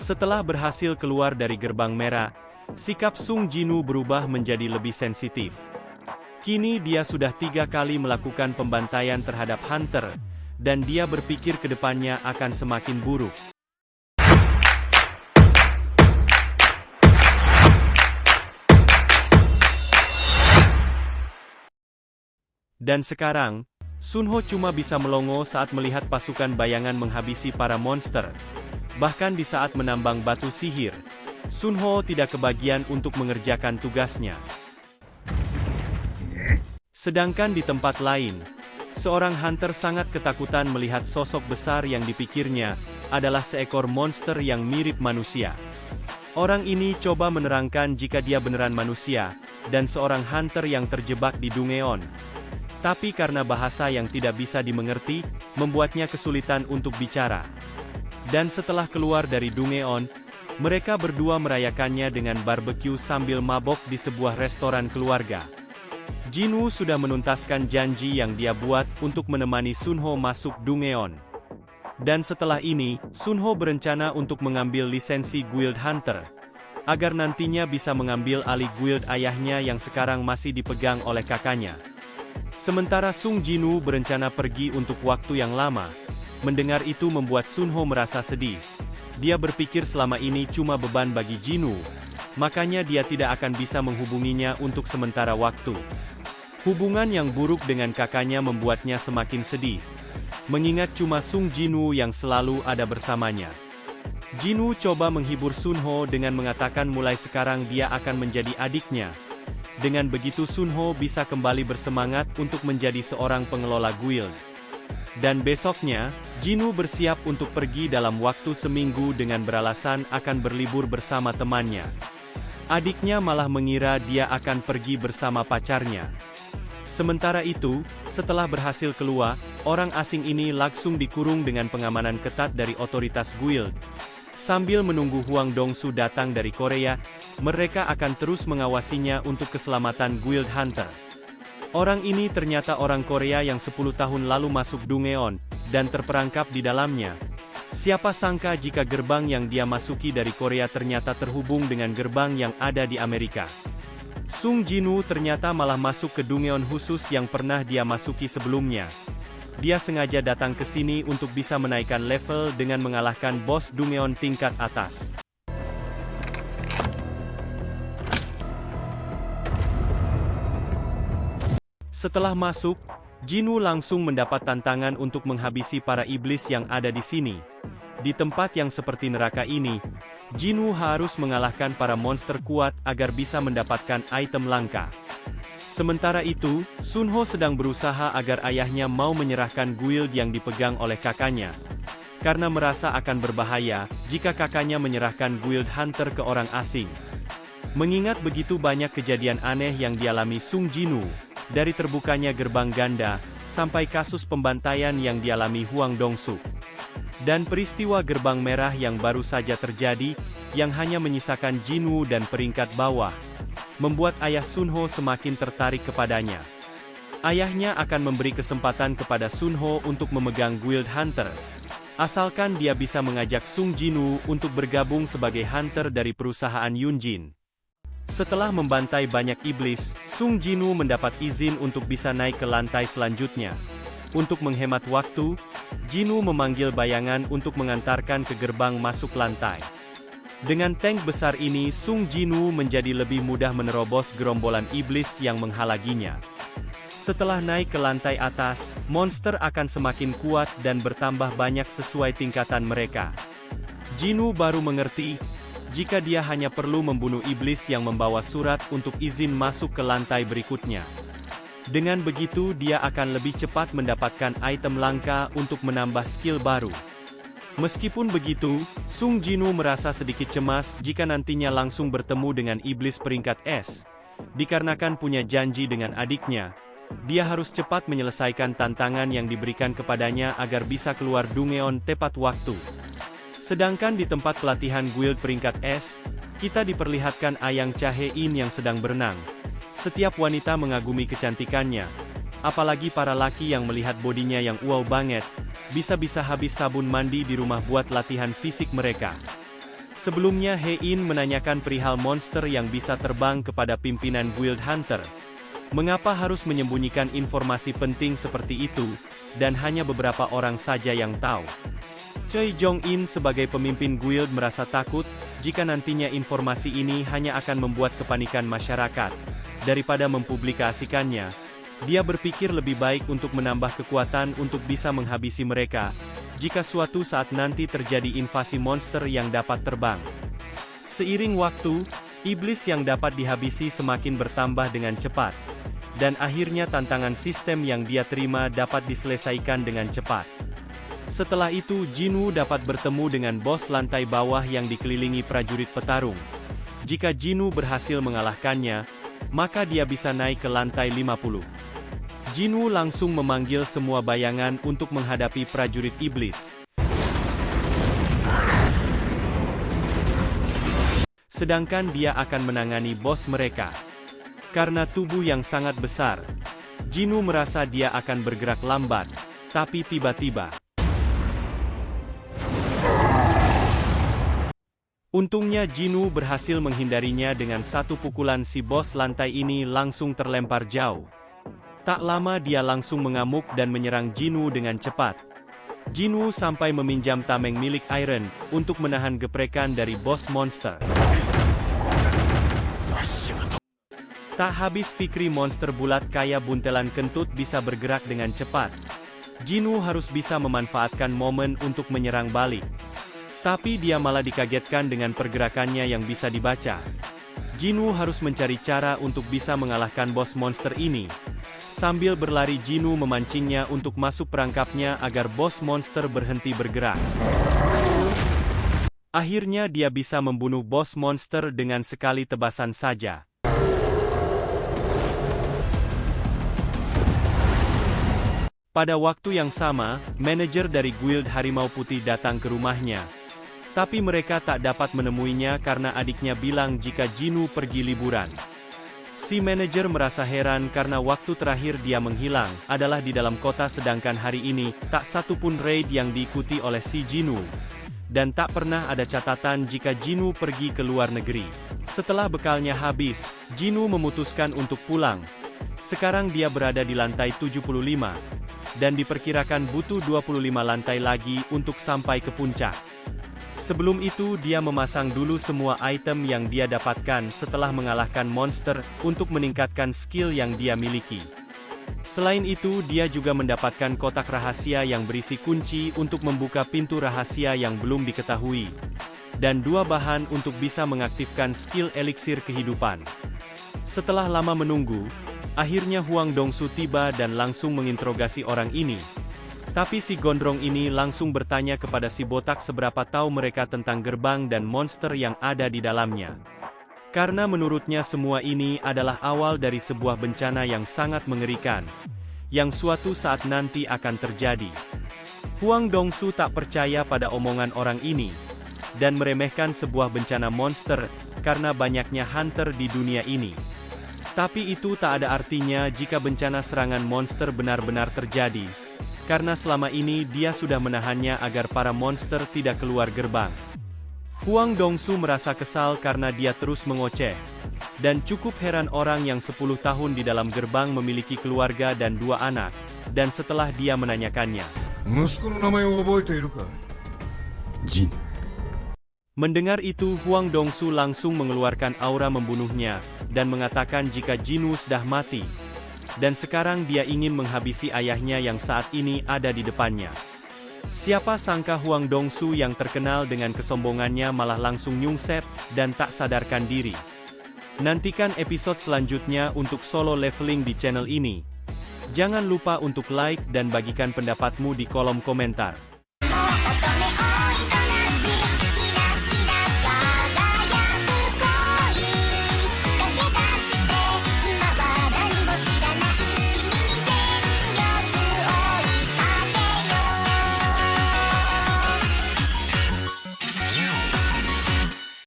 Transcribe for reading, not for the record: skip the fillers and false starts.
Setelah berhasil keluar dari gerbang merah, sikap Sung Jinwoo berubah menjadi lebih sensitif. Kini dia sudah 3 kali melakukan pembantaian terhadap Hunter, dan dia berpikir ke depannya akan semakin buruk. Dan sekarang, Sunho cuma bisa melongo saat melihat pasukan bayangan menghabisi para monster. Bahkan di saat menambang batu sihir, Sunho tidak kebagian untuk mengerjakan tugasnya. Sedangkan di tempat lain, seorang hunter sangat ketakutan melihat sosok besar yang dipikirnya adalah seekor monster yang mirip manusia. Orang ini coba menerangkan jika dia beneran manusia, dan seorang hunter yang terjebak di Dungeon. Tapi karena bahasa yang tidak bisa dimengerti, membuatnya kesulitan untuk bicara. Dan setelah keluar dari Dungeon, mereka berdua merayakannya dengan barbecue sambil mabok di sebuah restoran keluarga. Jinwoo sudah menuntaskan janji yang dia buat untuk menemani Sunho masuk Dungeon. Dan setelah ini, Sunho berencana untuk mengambil lisensi Guild Hunter, agar nantinya bisa mengambil alih guild ayahnya yang sekarang masih dipegang oleh kakaknya. Sementara Sung Jinwoo berencana pergi untuk waktu yang lama. Mendengar itu membuat Sunho merasa sedih. Dia berpikir selama ini cuma beban bagi Jinwoo, makanya dia tidak akan bisa menghubunginya untuk sementara waktu. Hubungan yang buruk dengan kakaknya membuatnya semakin sedih, mengingat cuma Sung Jinwoo yang selalu ada bersamanya. Jinwoo coba menghibur Sunho dengan mengatakan mulai sekarang dia akan menjadi adiknya. Dengan begitu Sunho bisa kembali bersemangat untuk menjadi seorang pengelola guild. Dan besoknya, Jinwoo bersiap untuk pergi dalam waktu seminggu dengan beralasan akan berlibur bersama temannya. Adiknya malah mengira dia akan pergi bersama pacarnya. Sementara itu, setelah berhasil keluar, orang asing ini langsung dikurung dengan pengamanan ketat dari otoritas guild. Sambil menunggu Hwang Dongsu datang dari Korea, mereka akan terus mengawasinya untuk keselamatan Guild Hunter. Orang ini ternyata orang Korea yang 10 tahun lalu masuk Dungeon, dan terperangkap di dalamnya. Siapa sangka jika gerbang yang dia masuki dari Korea ternyata terhubung dengan gerbang yang ada di Amerika. Sung Jinwoo ternyata malah masuk ke Dungeon khusus yang pernah dia masuki sebelumnya. Dia sengaja datang ke sini untuk bisa menaikkan level dengan mengalahkan bos Dungeon tingkat atas. Setelah masuk, Jinwoo langsung mendapat tantangan untuk menghabisi para iblis yang ada di sini. Di tempat yang seperti neraka ini, Jinwoo harus mengalahkan para monster kuat agar bisa mendapatkan item langka. Sementara itu, Sunho sedang berusaha agar ayahnya mau menyerahkan guild yang dipegang oleh kakaknya. Karena merasa akan berbahaya jika kakaknya menyerahkan Guild Hunter ke orang asing. Mengingat begitu banyak kejadian aneh yang dialami Sung Jinwoo, dari terbukanya gerbang ganda, sampai kasus pembantaian yang dialami Hwang Dongsu. Dan peristiwa gerbang merah yang baru saja terjadi, yang hanya menyisakan Jinwoo dan peringkat bawah, membuat ayah Sunho semakin tertarik kepadanya. Ayahnya akan memberi kesempatan kepada Sunho untuk memegang Guild Hunter, asalkan dia bisa mengajak Sung Jinwoo untuk bergabung sebagai hunter dari perusahaan Yunjin. Setelah membantai banyak iblis, Sung Jinwoo mendapat izin untuk bisa naik ke lantai selanjutnya. Untuk menghemat waktu, Jinwoo memanggil bayangan untuk mengantarkan ke gerbang masuk lantai. Dengan tank besar ini Sung Jinwoo menjadi lebih mudah menerobos gerombolan iblis yang menghalanginya. Setelah naik ke lantai atas, monster akan semakin kuat dan bertambah banyak sesuai tingkatan mereka. Jinwoo baru mengerti, jika dia hanya perlu membunuh iblis yang membawa surat untuk izin masuk ke lantai berikutnya. Dengan begitu dia akan lebih cepat mendapatkan item langka untuk menambah skill baru. Meskipun begitu, Sung Jinwoo merasa sedikit cemas jika nantinya langsung bertemu dengan iblis peringkat S. Dikarenakan punya janji dengan adiknya, dia harus cepat menyelesaikan tantangan yang diberikan kepadanya agar bisa keluar Dungeon tepat waktu. Sedangkan di tempat pelatihan guild peringkat S, kita diperlihatkan Ayang Chae-in yang sedang berenang. Setiap wanita mengagumi kecantikannya, apalagi para laki yang melihat bodinya yang wow banget, bisa-bisa habis sabun mandi di rumah buat latihan fisik mereka. Sebelumnya Hein menanyakan perihal monster yang bisa terbang kepada pimpinan Guild Hunter. Mengapa harus menyembunyikan informasi penting seperti itu, dan hanya beberapa orang saja yang tahu. Choi Jong-in sebagai pemimpin guild merasa takut, jika nantinya informasi ini hanya akan membuat kepanikan masyarakat. Daripada mempublikasikannya, dia berpikir lebih baik untuk menambah kekuatan untuk bisa menghabisi mereka, jika suatu saat nanti terjadi invasi monster yang dapat terbang. Seiring waktu, iblis yang dapat dihabisi semakin bertambah dengan cepat. Dan akhirnya tantangan sistem yang dia terima dapat diselesaikan dengan cepat. Setelah itu Jinwoo dapat bertemu dengan bos lantai bawah yang dikelilingi prajurit petarung. Jika Jinwoo berhasil mengalahkannya, maka dia bisa naik ke lantai 50. Jinwoo langsung memanggil semua bayangan untuk menghadapi prajurit iblis. Sedangkan dia akan menangani bos mereka. Karena tubuh yang sangat besar, Jinwoo merasa dia akan bergerak lambat, tapi tiba-tiba. Untungnya Jinwoo berhasil menghindarinya dengan satu pukulan. Si bos lantai ini langsung terlempar jauh. Tak lama dia langsung mengamuk dan menyerang Jinwoo dengan cepat. Jinwoo sampai meminjam tameng milik Iron untuk menahan geprekan dari bos monster. Tak habis fikri monster bulat kayak buntelan kentut bisa bergerak dengan cepat. Jinwoo harus bisa memanfaatkan momen untuk menyerang balik. Tapi dia malah dikagetkan dengan pergerakannya yang bisa dibaca. Jinwoo harus mencari cara untuk bisa mengalahkan bos monster ini. Sambil berlari Jinwoo memancingnya untuk masuk perangkapnya agar bos monster berhenti bergerak. Akhirnya dia bisa membunuh bos monster dengan sekali tebasan saja. Pada waktu yang sama, manajer dari Guild Harimau Putih datang ke rumahnya. Tapi mereka tak dapat menemuinya karena adiknya bilang jika Jinwoo pergi liburan. Si manajer merasa heran karena waktu terakhir dia menghilang adalah di dalam kota, sedangkan hari ini tak satu pun raid yang diikuti oleh si Jinwoo. Dan tak pernah ada catatan jika Jinwoo pergi ke luar negeri. Setelah bekalnya habis, Jinwoo memutuskan untuk pulang. Sekarang dia berada di lantai 75. Dan diperkirakan butuh 25 lantai lagi untuk sampai ke puncak. Sebelum itu dia memasang dulu semua item yang dia dapatkan setelah mengalahkan monster untuk meningkatkan skill yang dia miliki. Selain itu dia juga mendapatkan kotak rahasia yang berisi kunci untuk membuka pintu rahasia yang belum diketahui. Dan 2 bahan untuk bisa mengaktifkan skill eliksir kehidupan. Setelah lama menunggu, akhirnya Huang Dongsu tiba dan langsung menginterogasi orang ini. Tapi si gondrong ini langsung bertanya kepada si botak seberapa tahu mereka tentang gerbang dan monster yang ada di dalamnya. Karena menurutnya semua ini adalah awal dari sebuah bencana yang sangat mengerikan, yang suatu saat nanti akan terjadi. Huang Dongsu tak percaya pada omongan orang ini, dan meremehkan sebuah bencana monster, karena banyaknya hunter di dunia ini. Tapi itu tak ada artinya jika bencana serangan monster benar-benar terjadi. Karena selama ini dia sudah menahannya agar para monster tidak keluar gerbang. Huang Dongsu merasa kesal karena dia terus mengoceh. Dan cukup heran orang yang 10 tahun di dalam gerbang memiliki keluarga dan 2 anak. Dan setelah dia menanyakannya. Jin. Mendengar itu Huang Dongsu langsung mengeluarkan aura membunuhnya. Dan mengatakan jika Jinwoo sudah mati. Dan sekarang dia ingin menghabisi ayahnya yang saat ini ada di depannya. Siapa sangka Huang Dongsu yang terkenal dengan kesombongannya malah langsung nyungsep dan tak sadarkan diri. Nantikan episode selanjutnya untuk solo leveling di channel ini. Jangan lupa untuk like dan bagikan pendapatmu di kolom komentar.